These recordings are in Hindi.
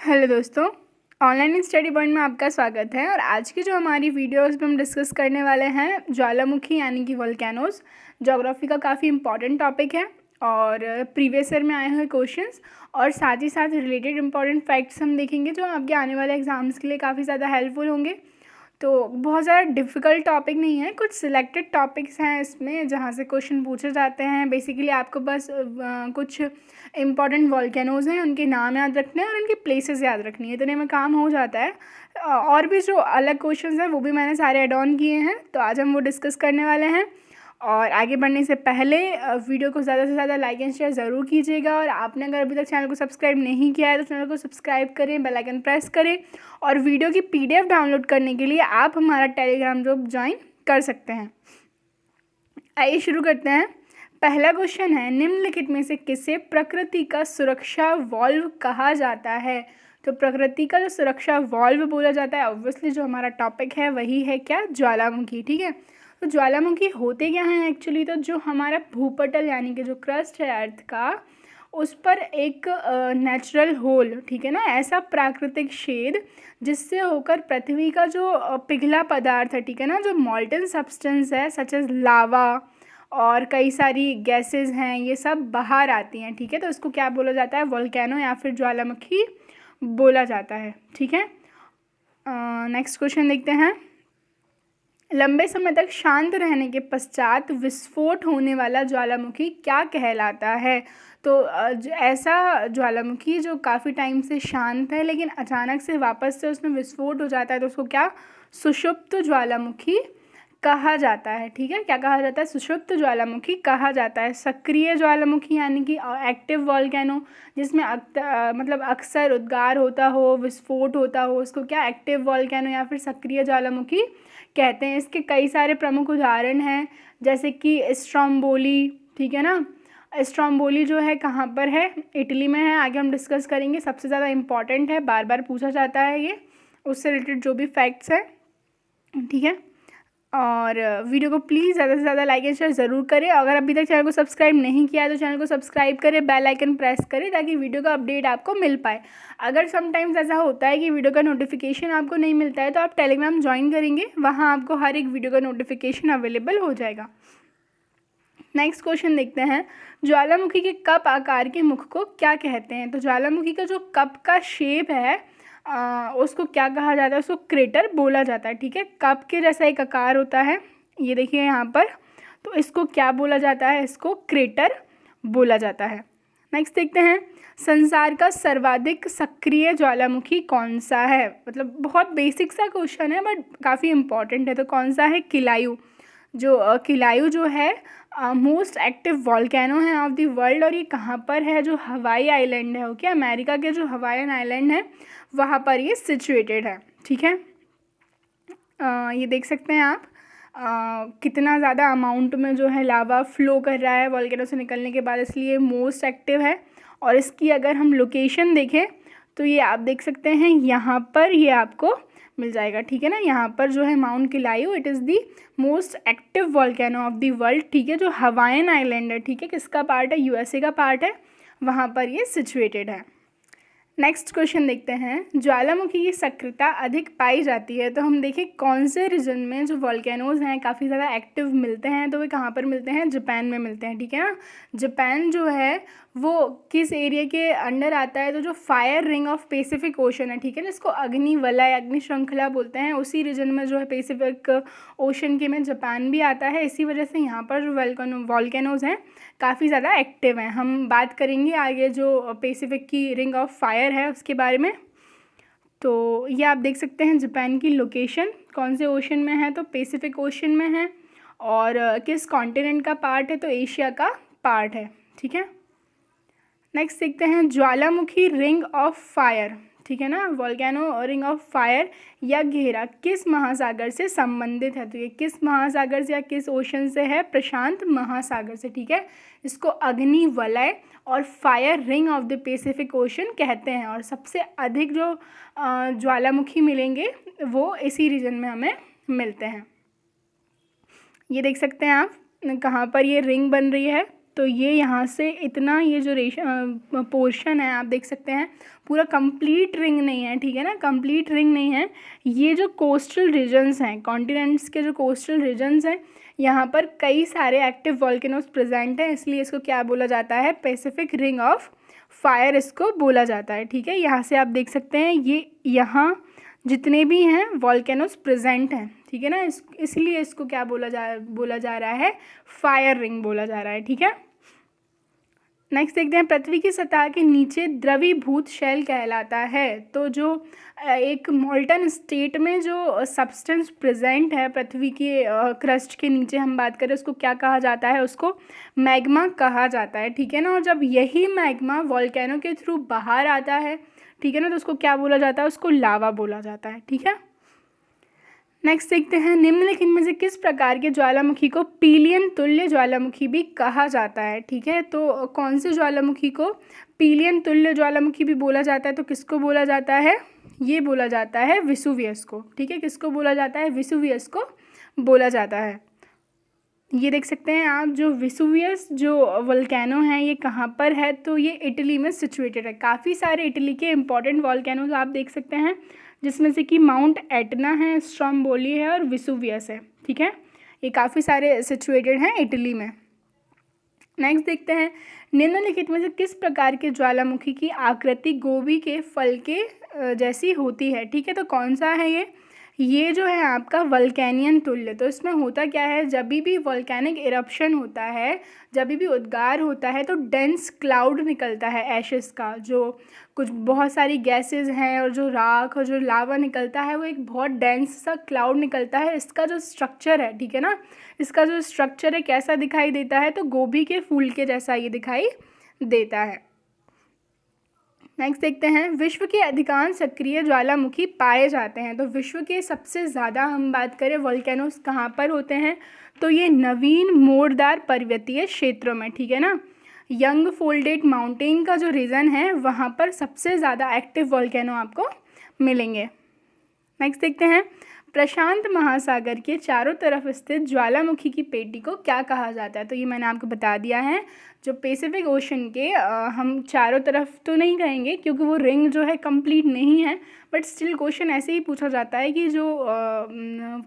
हेलो दोस्तों, ऑनलाइन स्टडी पॉइंट में आपका स्वागत है। और आज की जो हमारी वीडियो है उसमें हम डिस्कस करने वाले हैं ज्वालामुखी यानी कि वोल्केनोज। ज्योग्राफी का काफ़ी इंपॉर्टेंट टॉपिक है और प्रीवियस ईयर में आए हुए क्वेश्चंस और साथ ही साथ रिलेटेड इंपॉर्टेंट फैक्ट्स हम देखेंगे जो आपके आने वाले एग्जाम्स के लिए काफ़ी ज़्यादा हेल्पफुल होंगे। तो बहुत ज़्यादा डिफ़िकल्ट टॉपिक नहीं है, कुछ सिलेक्टेड टॉपिक्स हैं इसमें जहाँ से क्वेश्चन पूछे जाते हैं। बेसिकली आपको बस कुछ इंपॉर्टेंट वॉल्केनोज हैं, उनके नाम याद रखने हैं और उनकी प्लेसेस याद रखनी है, इतने में काम हो जाता है। और भी जो अलग क्वेश्चंस हैं वो भी मैंने सारे ऐड ऑन किए हैं, तो आज हम वो डिस्कस करने वाले हैं। और आगे बढ़ने से पहले वीडियो को ज़्यादा से ज़्यादा लाइक एंड शेयर ज़रूर कीजिएगा। और आपने अगर अभी तक चैनल को सब्सक्राइब नहीं किया है तो चैनल को सब्सक्राइब करें, बेल आइकन प्रेस करें। और वीडियो की PDF डाउनलोड करने के लिए आप हमारा टेलीग्राम ग्रुप ज्वाइन कर सकते हैं। आइए शुरू करते हैं। पहला क्वेश्चन है, निम्नलिखित में से किसे प्रकृति का सुरक्षा वॉल्व कहा जाता है? तो प्रकृति का जो सुरक्षा वॉल्व बोला जाता है, ऑब्वियसली जो हमारा टॉपिक है वही है क्या, ज्वालामुखी। ठीक है, तो ज्वालामुखी होते क्या हैं एक्चुअली? तो जो हमारा भूपटल यानी कि जो क्रस्ट है अर्थ का, उस पर एक नेचुरल होल, ठीक है ना, ऐसा प्राकृतिक छेद जिससे होकर पृथ्वी का जो पिघला पदार्थ है, ठीक है ना, जो मॉल्टन सब्सटेंस है सच एज लावा और कई सारी गैसेस हैं, ये सब बाहर आती हैं। ठीक है, तो इसको क्या बोला जाता है? वोल्केनो या फिर ज्वालामुखी बोला जाता है। ठीक है, नेक्स्ट क्वेश्चन देखते हैं। लंबे समय तक शांत रहने के पश्चात विस्फोट होने वाला ज्वालामुखी क्या कहलाता है? तो ऐसा ज्वालामुखी जो काफ़ी टाइम से शांत है लेकिन अचानक से वापस से उसमें विस्फोट हो जाता है, तो उसको क्या, सुषुप्त ज्वालामुखी कहा जाता है। ठीक है, क्या कहा जाता है? सुषुप्त ज्वालामुखी कहा जाता है। सक्रिय ज्वालामुखी यानी कि एक्टिव वॉल्केनो, जिसमें मतलब अक्सर उद्गार होता हो, विस्फोट होता हो, उसको क्या, एक्टिव वॉल्केनो या फिर सक्रिय ज्वालामुखी कहते हैं। इसके कई सारे प्रमुख उदाहरण हैं, जैसे कि स्ट्रोम्बोली। ठीक है ना, स्ट्रोम्बोली जो है कहाँ पर है? इटली में है। आगे हम डिस्कस करेंगे, सबसे ज़्यादा इम्पॉर्टेंट है, बार बार पूछा जाता है ये, उससे रिलेटेड जो भी फैक्ट्स हैं। ठीक है, और वीडियो को प्लीज़ ज़्यादा से ज़्यादा लाइक एंड शेयर ज़रूर करें। अगर अभी तक चैनल को सब्सक्राइब नहीं किया है तो चैनल को सब्सक्राइब करें, बेल आइकन प्रेस करें ताकि वीडियो का अपडेट आपको मिल पाए। अगर समटाइम्स ऐसा होता है कि वीडियो का नोटिफिकेशन आपको नहीं मिलता है तो आप टेलीग्राम ज्वाइन करेंगे, वहाँ आपको हर एक वीडियो का नोटिफिकेशन अवेलेबल हो जाएगा। नेक्स्ट क्वेश्चन देखते हैं, ज्वालामुखी के कप आकार के मुख को क्या कहते हैं? तो ज्वालामुखी का जो कप का शेप है उसको क्या कहा जाता है? उसको क्रेटर बोला जाता है। ठीक है, कप के जैसा एक आकार होता है, ये देखिए यहाँ पर, तो इसको क्या बोला जाता है? इसको क्रेटर बोला जाता है। नेक्स्ट देखते हैं, संसार का सर्वाधिक सक्रिय ज्वालामुखी कौन सा है? मतलब बहुत बेसिक सा क्वेश्चन है बट काफ़ी इंपॉर्टेंट है। तो कौन सा है? किलायु। जो किलायु जो है मोस्ट एक्टिव वॉल्केनो है ऑफ द वर्ल्ड, और ये कहाँ पर है? जो हवाई आइलैंड है, ओके, अमेरिका के जो हवाईन आइलैंड है वहाँ पर ये सिचुएटेड है। ठीक है, ये देख सकते हैं आप कितना ज़्यादा अमाउंट में जो है लावा फ्लो कर रहा है वॉल्केनो से निकलने के बाद, इसलिए मोस्ट एक्टिव है। और इसकी अगर हम लोकेशन देखें तो ये आप देख सकते हैं यहाँ पर, ये आपको मिल जाएगा। ठीक है ना, यहाँ पर जो है mount किलायू, it is the most active volcano of the world. ठीक है, जो हवाईन आइलैंड है, ठीक है, किसका पार्ट है? USA का पार्ट है, वहाँ पर ये सिचुएटेड है। नेक्स्ट क्वेश्चन देखते हैं, ज्वालामुखी की सक्रियता अधिक पाई जाती है, तो हम देखें कौन से रीजन में जो वॉल्केनोज हैं काफ़ी ज़्यादा एक्टिव मिलते हैं, तो वे कहाँ पर मिलते हैं? जापान में मिलते हैं। ठीक है ना, जापान जो है वो किस एरिया के अंडर आता है? तो जो fire ring of Pacific ocean है, ठीक है ना, इसको अग्नि वलय, अग्नि श्रृंखला बोलते हैं, उसी रीजन में जो है पैसिफिक ओशन के में जापान भी आता है। इसी वजह से यहाँ पर जो वॉल्केनोज हैं काफ़ी ज़्यादा एक्टिव हैं। हम बात करेंगे आगे जो पैसिफिक की रिंग ऑफ फायर है उसके बारे में। तो ये आप देख सकते हैं जापान की लोकेशन कौन से ओशन में है? तो पैसिफिक ओशन में है। और किस कॉन्टिनेंट का पार्ट है? तो एशिया का पार्ट है। ठीक है, नेक्स्ट देखते हैं, ज्वालामुखी रिंग ऑफ फायर, ठीक है ना, वॉल्केनो रिंग ऑफ फायर या घेरा किस महासागर से संबंधित है? तो ये किस महासागर से या किस ओशन से है? प्रशांत महासागर से। ठीक है, इसको अग्नि वलय और fire ring of the Pacific ocean कहते हैं। और सबसे अधिक जो ज्वालामुखी मिलेंगे वो इसी रीजन में हमें मिलते हैं। ये देख सकते हैं आप कहाँ पर ये रिंग बन रही है, तो ये यहाँ से इतना, ये जो पोर्शन है आप देख सकते हैं, पूरा कंप्लीट रिंग नहीं है, ठीक है ना, कंप्लीट रिंग नहीं है। ये जो कोस्टल रीजन्स हैं, कॉन्टिनेंट्स के जो कोस्टल रीजन्स हैं, यहाँ पर कई सारे एक्टिव वॉल्केनोज प्रेजेंट हैं, इसलिए इसको क्या बोला जाता है, पैसिफिक रिंग ऑफ फायर इसको बोला जाता है, ठीक है। यहाँ से आप देख सकते हैं ये यहाँ जितने भी हैं वॉल्केनोज प्रेजेंट हैं, ठीक है ना, इसलिए इसको क्या बोला जा रहा है, फायर रिंग बोला जा रहा है, ठीक है। नेक्स्ट देखते हैं, पृथ्वी की सतह के नीचे द्रवीभूत शेल कहलाता है। तो जो एक मोल्टन स्टेट में जो सब्सटेंस प्रेजेंट है पृथ्वी के क्रस्ट के नीचे हम बात करें, उसको क्या कहा जाता है, उसको मैग्मा कहा जाता है, ठीक है ना। और जब यही मैग्मा वॉल्केनो के थ्रू बाहर आता है, ठीक है ना, तो उसको क्या बोला जाता है, उसको लावा बोला जाता है, ठीक है। नेक्स्ट देखते हैं, निम्नलिखित में से किस प्रकार के ज्वालामुखी को पीलियन तुल्य ज्वालामुखी भी कहा जाता है, ठीक है। तो कौन से ज्वालामुखी को पीलियन तुल्य ज्वालामुखी भी बोला जाता है, तो किसको बोला जाता है, ये बोला जाता है वेसुवियस को, ठीक है। किसको बोला जाता है, वेसुवियस को बोला जाता है। ये देख सकते हैं आप, जो वेसुवियस जो वोल्केनो है ये कहाँ पर है, तो ये इटली में सिचुएटेड है। काफ़ी सारे इटली के इंपॉर्टेंट वोल्केनोज आप देख सकते हैं, जिसमें से कि माउंट एटना है, स्ट्रोम्बोली है और वेसुवियस है, ठीक है। ये काफ़ी सारे सिचुएटेड हैं इटली में। नेक्स्ट देखते हैं, निम्नलिखित में से किस प्रकार के ज्वालामुखी की आकृति गोभी के फल के जैसी होती है, ठीक है। तो कौन सा है ये जो है आपका वल्केनियन तुल्य। तो इसमें होता क्या है, जब भी वॉल्केनिक इरप्शन होता है, जब भी उद्गार होता है, तो डेंस क्लाउड निकलता है एशेस का, जो कुछ बहुत सारी गैसेस हैं और जो राख और जो लावा निकलता है, वो एक बहुत डेंस सा क्लाउड निकलता है। इसका जो स्ट्रक्चर है, ठीक है ना, इसका जो स्ट्रक्चर है कैसा दिखाई देता है, तो गोभी के फूल के जैसा ये दिखाई देता है। नेक्स्ट देखते हैं, विश्व के अधिकांश सक्रिय ज्वालामुखी पाए जाते हैं। तो विश्व के सबसे ज़्यादा हम बात करें वोल्केनोस कहाँ पर होते हैं, तो ये नवीन मोड़दार पर्वतीय क्षेत्रों में, ठीक है ना। यंग फोल्डेड माउंटेन का जो रीजन है, वहाँ पर सबसे ज़्यादा एक्टिव वोल्केनो आपको मिलेंगे। नेक्स्ट देखते हैं, प्रशांत महासागर के चारों तरफ स्थित ज्वालामुखी की पेटी को क्या कहा जाता है। तो ये मैंने आपको बता दिया है, जो पैसिफिक ओशन के हम चारों तरफ तो नहीं कहेंगे क्योंकि वो रिंग जो है कंप्लीट नहीं है, बट स्टिल क्वेश्चन ऐसे ही पूछा जाता है कि जो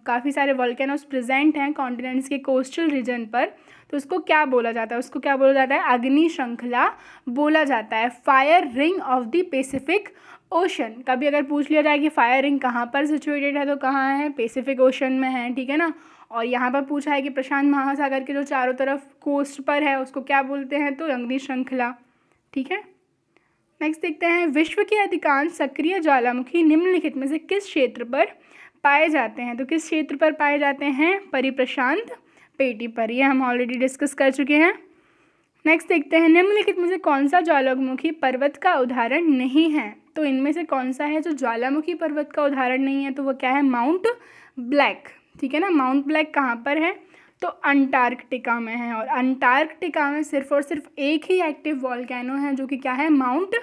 काफ़ी सारे वोल्केनोस प्रेजेंट हैं कॉन्टिनेंट्स के कोस्टल रीजन पर, तो उसको क्या बोला जाता है, उसको क्या बोला जाता है, अग्नि श्रृंखला बोला जाता है, fire ring of the Pacific ocean. कभी अगर पूछ लिया जाए कि फायर रिंग कहाँ पर सिचुएटेड है, तो कहाँ है, पैसिफिक ओशन में है, ठीक है ना। और यहाँ पर पूछा है कि प्रशांत महासागर के जो चारों तरफ कोस्ट पर है उसको क्या बोलते हैं, तो अग्नि श्रृंखला, ठीक है। नेक्स्ट देखते हैं, विश्व के अधिकांश सक्रिय ज्वालामुखी निम्नलिखित में से किस क्षेत्र पर पाए जाते हैं। तो किस क्षेत्र पर पाए जाते हैं, परिप्रशांत पेटी पर, ये हम ऑलरेडी डिस्कस कर चुके हैं। नेक्स्ट देखते हैं, निम्नलिखित में से कौन सा ज्वालामुखी पर्वत का उदाहरण नहीं है। तो इनमें से कौन सा है जो ज्वालामुखी पर्वत का उदाहरण नहीं है, तो वो क्या है, माउंट ब्लैक, ठीक है ना। माउंट ब्लैक कहाँ पर है, तो अंटार्कटिका में है, और अंटार्कटिका में सिर्फ और सिर्फ एक ही एक्टिव वॉल्केनो है जो कि क्या है, माउंट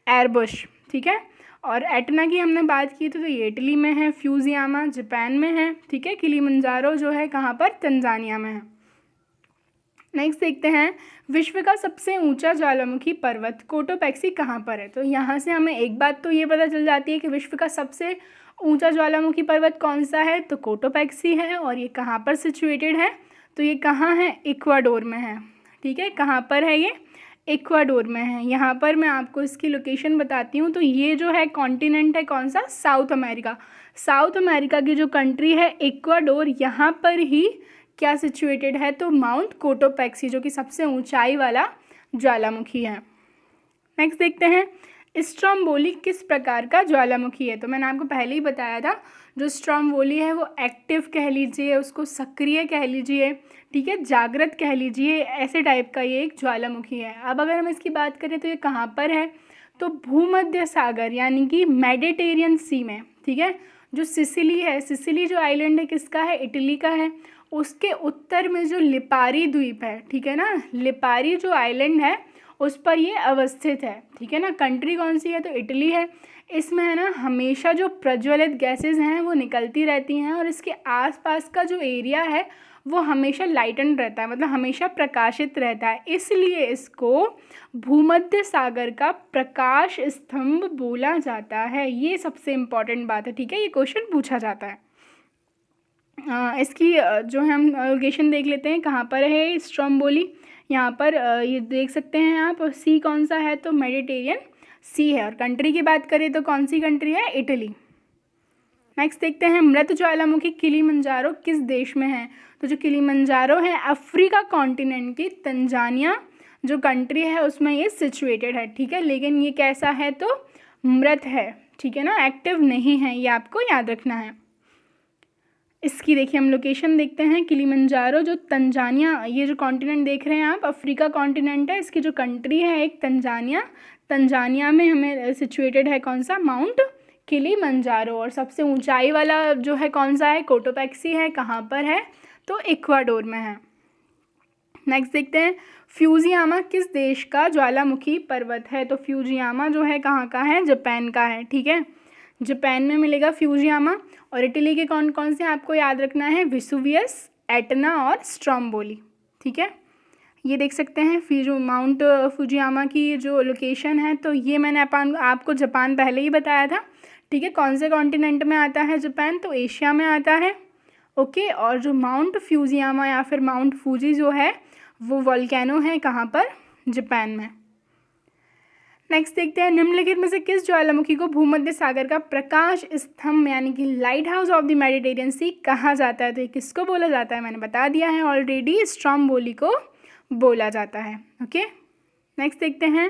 एरबुश, ठीक है। और एटना की हमने बात की तो ये इटली में है, फ्यूजियामा जापान में है, ठीक है। किलिमंजारो जो है कहाँ पर, तंजानिया में है। नेक्स्ट देखते हैं, विश्व का सबसे ऊंचा ज्वालामुखी पर्वत कोटोपैक्सी कहाँ पर है। तो यहाँ से हमें एक बात तो ये पता चल जाती है कि विश्व का सबसे ऊंचा ज्वालामुखी पर्वत कौन सा है, तो कोटोपैक्सी है। और ये कहाँ पर सिचुएटेड है, तो ये कहाँ है, इक्वाडोर में है, ठीक है। कहाँ पर है ये, इक्वाडोर में है। यहाँ पर मैं आपको इसकी लोकेशन बताती हूँ। तो ये जो है कॉन्टिनेंट है कौन सा, साउथ अमेरिका। साउथ अमेरिका की जो कंट्री है इक्वाडोर, यहाँ पर ही क्या सिचुएटेड है, तो माउंट कोटोपैक्सी, जो कि सबसे ऊंचाई वाला ज्वालामुखी है। नेक्स्ट देखते हैं, स्ट्रोम्बोली किस प्रकार का ज्वालामुखी है। तो मैंने आपको पहले ही बताया था, जो स्ट्रोम्बोली है वो एक्टिव कह लीजिए, उसको सक्रिय कह लीजिए, ठीक है, जागृत कह लीजिए, ऐसे टाइप का ये एक ज्वालामुखी है। अब अगर हम इसकी बात करें तो ये कहाँ पर है, तो भूमध्य सागर यानी कि मेडिटेरियन सी में, ठीक है। जो सिसिली है, सिसिली जो आइलैंड है किसका है, इटली का है। उसके उत्तर में जो लिपारी द्वीप है, ठीक है ना, लिपारी जो आइलैंड है उस पर ये अवस्थित है, ठीक है ना। कंट्री कौन सी है, तो इटली है। इसमें है ना हमेशा जो प्रज्वलित गैसेस हैं वो निकलती रहती हैं, और इसके आसपास का जो एरिया है वो हमेशा लाइटेंड रहता है, मतलब हमेशा प्रकाशित रहता है, इसलिए इसको भूमध्य सागर का प्रकाश स्तंभ बोला जाता है। ये सबसे इम्पॉर्टेंट बात है, ठीक है, ये क्वेश्चन पूछा जाता है। इसकी जो है हम लोकेशन देख लेते हैं, कहाँ पर है स्ट्रोम्बोली। यहाँ पर ये देख सकते हैं आप। सी कौन सा है, तो मेडिटेरियन सी है। और कंट्री की बात करें तो कौन सी कंट्री है, इटली। नेक्स्ट देखते हैं, मृत ज्वालामुखी किलिमंजारो किस देश में है। तो जो किलिमंजारो है अफ्रीका कॉन्टिनेंट की तंजानिया जो कंट्री है उसमें ये सिचुएटेड है, ठीक है। लेकिन ये कैसा है, तो मृत है, ठीक है ना, एक्टिव नहीं है, ये आपको याद रखना है। इसकी देखिए हम लोकेशन देखते हैं, किलिमंजारो जो तंजानिया, ये जो कॉन्टिनेंट देख रहे हैं आप अफ्रीका कॉन्टिनेंट है, इसकी जो कंट्री है एक तंजानिया, तंजानिया में हमें सिचुएटेड है कौन सा, माउंट किलिमंजारो। और सबसे ऊंचाई वाला जो है कौन सा है, कोटोपैक्सी है। कहाँ पर है, तो इक्वाडोर में है। नेक्स्ट देखते हैं, फ्यूजियामा किस देश का ज्वालामुखी पर्वत है। तो फ्यूजियामा जो है कहाँ का है, जापान का है, ठीक है, जापान में मिलेगा फ्यूजियामा। और इटली के कौन कौन से आपको याद रखना है, विसुवियस, एटना और स्ट्रोम्बोली, ठीक है। ये देख सकते हैं माउंट फ्यूजियामा की जो लोकेशन है, तो ये मैंने आपको जापान पहले ही बताया था, ठीक है। कौन से कॉन्टिनेंट में आता है जापान, तो एशिया में आता है, ओके। और जो माउंट फ्यूजियामा या फिर माउंट फूजी जो है वो वोल्केनो है, कहाँ पर, जापान में। नेक्स्ट देखते हैं, निम्नलिखित में से किस ज्वालामुखी को भूमध्य सागर का प्रकाश स्तंभ यानी कि lighthouse of the Mediterranean sea कहा जाता है। तो ये किसको बोला जाता है, मैंने बता दिया है ऑलरेडी, स्ट्रोम्बोली को बोला जाता है, ओके। नेक्स्ट देखते हैं,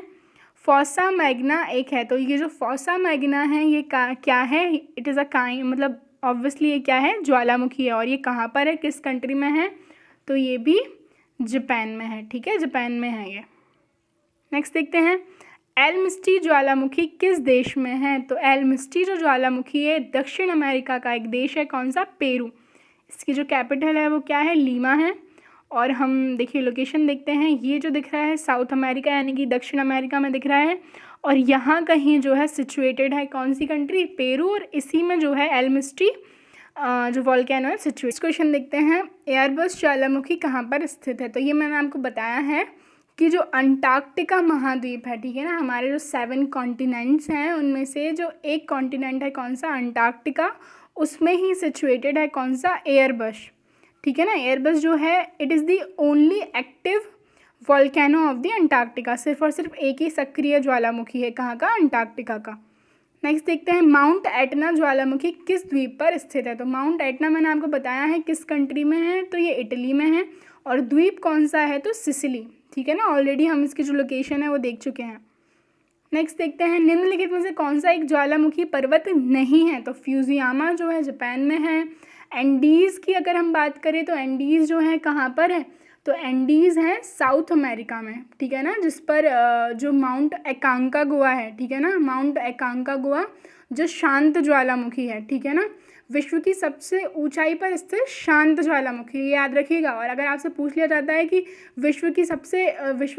फॉसा मैग्ना एक है। तो ये जो फॉसा मैग्ना है ये क्या है, इट इज़ अ काइंड, मतलब ऑब्वियसली ये क्या है, ज्वालामुखी है। और ये कहाँ पर है, किस कंट्री में है, तो ये भी जापान में है, ठीक है, जापान में है ये। नेक्स्ट देखते हैं, एल्मिस्टी ज्वालामुखी किस देश में है। तो एल्मिस्टी जो ज्वालामुखी है दक्षिण अमेरिका का एक देश है, कौन सा, पेरू। इसकी जो कैपिटल है वो क्या है, लीमा है। और हम देखिए लोकेशन देखते हैं, ये जो दिख रहा है साउथ अमेरिका यानी कि दक्षिण अमेरिका में दिख रहा है। और यहाँ कहीं जो है सिचुएटेड है कौन सी कंट्री, पेरू। और इसी में जो है एल्मिस्टी जो वॉल्केनो है सिचुएटेड। क्वेश्चन देखते हैं, एयरबस ज्वालामुखी कहाँ पर स्थित है। तो ये मैंने आपको बताया है कि जो अंटार्कटिका महाद्वीप है, ठीक है ना, हमारे जो 7 कॉन्टिनेंट्स हैं उनमें से जो एक कॉन्टिनेंट है कौन सा, अंटार्कटिका, उसमें ही सिचुएटेड है कौन सा, एयरबस, ठीक है ना। एयरबस जो है it is the only active volcano of the Antarctica, सिर्फ और सिर्फ एक ही सक्रिय ज्वालामुखी है, कहाँ का, अंटार्कटिका का। नेक्स्ट देखते हैं, माउंट एटना ज्वालामुखी किस द्वीप पर स्थित है। तो माउंट एटना मैंने आपको बताया है किस कंट्री में है, तो ये इटली में है। और द्वीप कौन सा है, तो सिसिली, ठीक है ना, ऑलरेडी हम इसकी जो लोकेशन है वो देख चुके हैं। नेक्स्ट देखते हैं, निम्नलिखित में से कौन सा एक ज्वालामुखी पर्वत नहीं है। तो फ्यूजियामा जो है जापान में है। एंडीज़ की अगर हम बात करें तो एंडीज़ जो है कहाँ पर है, तो एंडीज़ हैं साउथ अमेरिका में, ठीक है ना, जिस पर जो माउंट एकांकागुआ है, ठीक है ना, माउंट एकांकागुआ जो शांत ज्वालामुखी है, ठीक है ना, विश्व की सबसे ऊंचाई पर स्थित शांत ज्वालामुखी, ये याद रखिएगा। और अगर आपसे पूछ लिया जाता है कि विश्व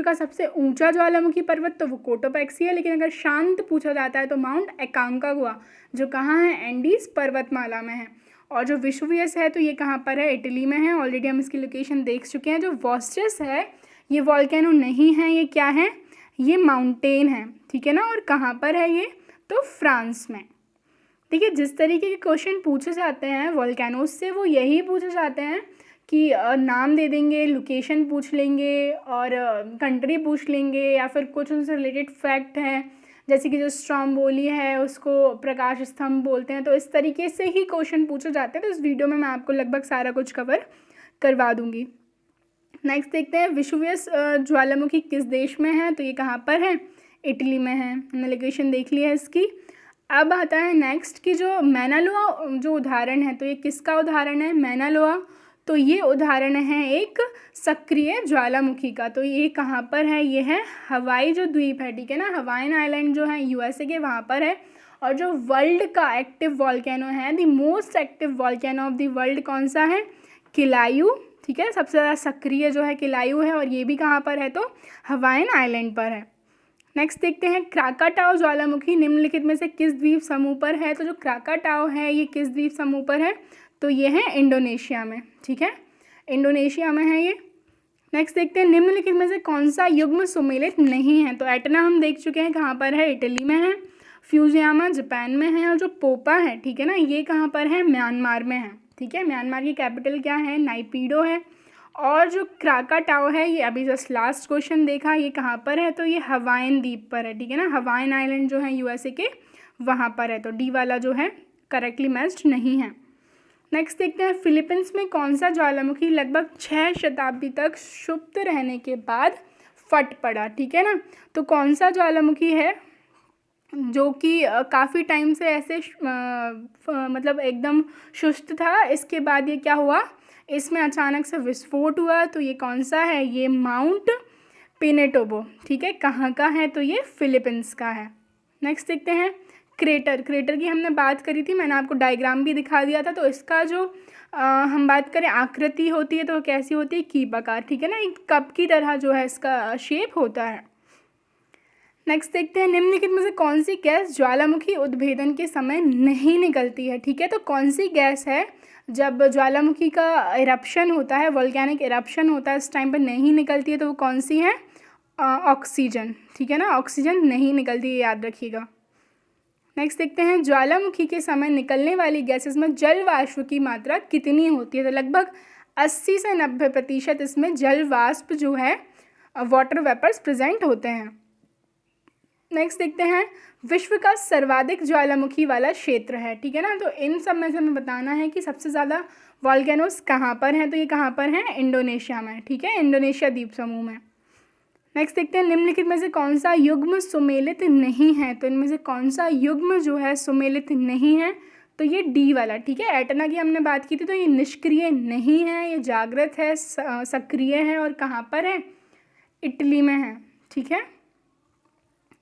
का सबसे ऊंचा ज्वालामुखी पर्वत, तो वो कोटोपैक्सी है। लेकिन अगर शांत पूछा जाता है तो माउंट एकांकागुआ जो कहाँ है, एंडीज पर्वतमाला में है। और जो विसुवियस है तो ये कहाँ पर है, इटली में है, ऑलरेडी हम इसकी लोकेशन देख चुके हैं। जो वॉस्टिस है ये वॉल्केनो नहीं है, ये क्या है, ये माउंटेन है, ठीक है ना। और कहाँ पर है ये, तो फ्रांस में। देखिए जिस तरीके के क्वेश्चन पूछे जाते हैं वॉल्केनोज से वो यही पूछे जाते हैं कि नाम दे देंगे, लोकेशन पूछ लेंगे और कंट्री पूछ लेंगे, या फिर कुछ उनसे रिलेटेड फैक्ट हैं, जैसे कि जो स्ट्रोम्बोली है उसको प्रकाश स्तंभ बोलते हैं। तो इस तरीके से ही क्वेश्चन पूछे जाते हैं। तो इस वीडियो में मैं आपको लगभग सारा कुछ कवर करवा दूंगी। नेक्स्ट देखते हैं, विसुवियस ज्वालामुखी किस देश में है। तो ये कहाँ पर है, इटली में है, हमने लोकेशन देख ली है इसकी। अब आता है नेक्स्ट कि जो मैनालोआ जो उदाहरण है, तो ये किसका उदाहरण है, मैनालोआ। तो ये उदाहरण है एक सक्रिय ज्वालामुखी का। तो ये कहाँ पर है, ये है हवाई जो द्वीप है, ठीक है ना, हवाईन आइलैंड जो है यूएसए के, वहाँ पर है। और जो वर्ल्ड का एक्टिव वॉल्केनो है, the most active volcano of the world कौन सा है, किलायू, ठीक है, सबसे ज़्यादा सक्रिय जो है किलायू है। और ये भी कहाँ पर है, तो हवाईन आइलैंड पर है। नेक्स्ट देखते हैं, क्राकाटाओ ज्वालामुखी निम्नलिखित में से किस द्वीप समूह पर है। तो जो क्राकाटाओ है ये किस द्वीप समूह पर है, तो ये है इंडोनेशिया में, ठीक है, इंडोनेशिया में है ये। नेक्स्ट देखते हैं निम्नलिखित में से कौन सा युग्म सुमेलित नहीं है। तो एटना हम देख चुके हैं कहाँ पर है, इटली में है। फ्यूजियामा जापान में है। और जो पोपा है, ठीक है ना, ये कहाँ पर है, म्यांमार में है। ठीक है, म्यांमार की कैपिटल क्या है, नाइपीडो है। और जो क्राकाटाओ है, ये अभी जस्ट लास्ट क्वेश्चन देखा, ये कहाँ पर है, तो ये हवाइन द्वीप पर है। ठीक है ना, हवाइन आइलैंड जो है यूएसए के, वहाँ पर है। तो डी वाला जो है करेक्टली मैच्ड नहीं है। नेक्स्ट देखते हैं फिलीपींस में कौन सा ज्वालामुखी लगभग 6 शताब्दी तक सुप्त रहने के बाद फट पड़ा। ठीक है ना, तो कौन सा ज्वालामुखी है जो कि काफ़ी टाइम से ऐसे मतलब एकदम सुस्त था, इसके बाद ये क्या हुआ, इसमें अचानक से विस्फोट हुआ। तो ये कौन सा है, ये माउंट पिनेटोबो। ठीक है, कहाँ का है, तो ये फिलीपींस का है। नेक्स्ट देखते हैं क्रेटर की हमने बात करी थी, मैंने आपको डायग्राम भी दिखा दिया था। तो इसका जो हम बात करें आकृति होती है तो कैसी होती है, कीप आकार। ठीक है ना, एक कप की तरह जो है इसका शेप होता है। नेक्स्ट देखते हैं निम्नलिखित में से कौन सी गैस ज्वालामुखी उद्भेदन के समय नहीं निकलती है। ठीक है, तो कौन सी गैस है जब ज्वालामुखी का इरप्शन होता है, वोल्केनिक इरप्शन होता है, इस टाइम पर नहीं निकलती है, तो वो कौन सी है, ऑक्सीजन। ठीक है ना, ऑक्सीजन नहीं निकलती है, याद रखिएगा। नेक्स्ट देखते हैं ज्वालामुखी के समय निकलने वाली गैसेस में जल वाष्प की मात्रा कितनी होती है। तो लगभग 80 से 90% इसमें जल वाष्प जो है, वाटर वेपर्स प्रेजेंट होते हैं। नेक्स्ट देखते हैं विश्व का सर्वाधिक ज्वालामुखी वाला क्षेत्र है। ठीक है ना, तो इन सब में से हमें बताना है कि सबसे ज़्यादा वॉल्केनोस कहाँ पर हैं। तो ये कहाँ पर हैं, इंडोनेशिया में। ठीक है, इंडोनेशिया द्वीप समूह में। नेक्स्ट देखते हैं निम्नलिखित में से कौन सा युग्म सुमेलित नहीं है। तो इनमें से कौन सा युग्म जो है सुमेलित नहीं है, तो ये डी वाला। ठीक है, एटना की हमने बात की थी, तो ये निष्क्रिय नहीं है, ये जागृत है, सक्रिय है, और कहाँ पर है, इटली में है। ठीक है,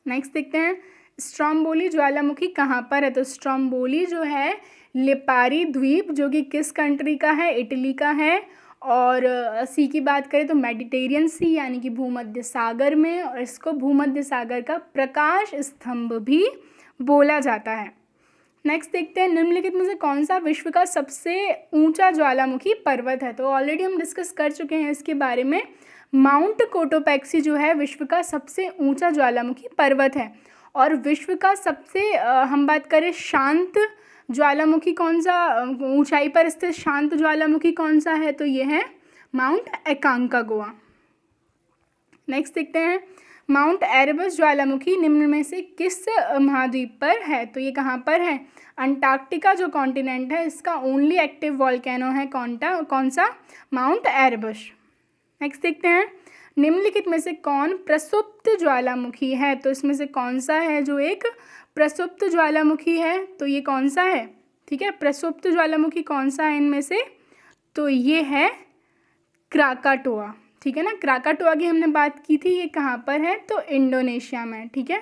नेक्स्ट देखते हैं स्ट्रोम्बोली ज्वालामुखी कहाँ पर है। तो स्ट्रोम्बोली जो है लिपारी द्वीप, जो कि किस कंट्री का है, इटली का है। और सी की बात करें तो मेडिटेरियन सी यानी कि भूमध्य सागर में, और इसको भूमध्य सागर का प्रकाश स्तंभ भी बोला जाता है। नेक्स्ट देखते हैं निम्नलिखित में से कौन सा विश्व का सबसे ऊंचा ज्वालामुखी पर्वत है। तो ऑलरेडी हम डिस्कस कर चुके हैं इसके बारे में। माउंट कोटोपैक्सी जो है विश्व का सबसे ऊंचा ज्वालामुखी पर्वत है। और विश्व का सबसे हम बात करें शांत ज्वालामुखी कौन सा, ऊंचाई पर स्थित शांत ज्वालामुखी कौन सा है, तो ये है माउंट एकांकागुआ। नेक्स्ट देखते हैं माउंट एरेबस ज्वालामुखी निम्न में से किस महाद्वीप पर है। तो ये कहाँ पर है, अंटार्कटिका जो कॉन्टिनेंट है, इसका ओनली एक्टिव वॉल्केनो है कौन सा, माउंट एरेबस। नेक्स्ट देखते हैं निम्नलिखित में से कौन प्रसुप्त ज्वालामुखी है। तो इसमें से कौन सा है जो एक प्रसुप्त ज्वालामुखी है, तो ये कौन सा है। ठीक है, प्रसुप्त ज्वालामुखी कौन सा है इनमें से, तो ये है क्राकाटोआ। ठीक है ना, क्राकाटोआ की हमने बात की थी, ये कहाँ पर है, तो इंडोनेशिया में। ठीक है,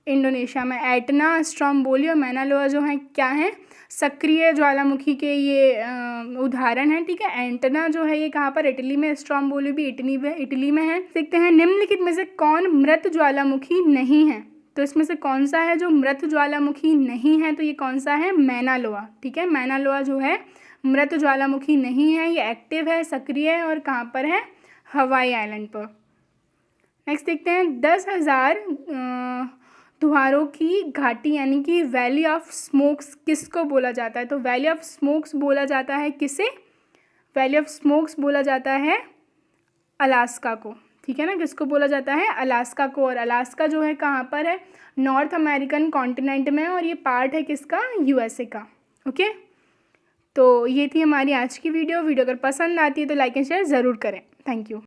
इंडोनेशिया में। एटना, स्ट्रोम्बोली और मैना लोआ जो है क्या है, सक्रिय ज्वालामुखी के ये उदाहरण है। ठीक है, एंटना जो है ये कहाँ पर, इटली में। स्ट्रोम्बोली भी इटली में है। देखते हैं निम्नलिखित में से कौन मृत ज्वालामुखी नहीं है। तो इसमें से कौन सा है जो मृत ज्वालामुखी नहीं है, तो ये कौन सा है, मैना-लोआ। ठीक है, मैना-लोआ जो है मृत ज्वालामुखी नहीं है, ये एक्टिव है, सक्रिय है, और कहाँ पर है, हवाई आइलैंड पर। नेक्स्ट देखते हैं 10,000 धुआरों की घाटी यानी कि वैली ऑफ स्मोक्स किसको बोला जाता है। तो वैली ऑफ स्मोक्स बोला जाता है किसे, वैली ऑफ स्मोक्स बोला जाता है अलास्का को। ठीक है ना, किसको बोला जाता है, अलास्का को। और अलास्का जो है कहाँ पर है, नॉर्थ अमेरिकन कॉन्टिनेंट में, और ये पार्ट है किसका, यूएसए का। ओके, तो ये थी हमारी आज की वीडियो। अगर पसंद आती है तो लाइक एंड शेयर ज़रूर करें। Thank you.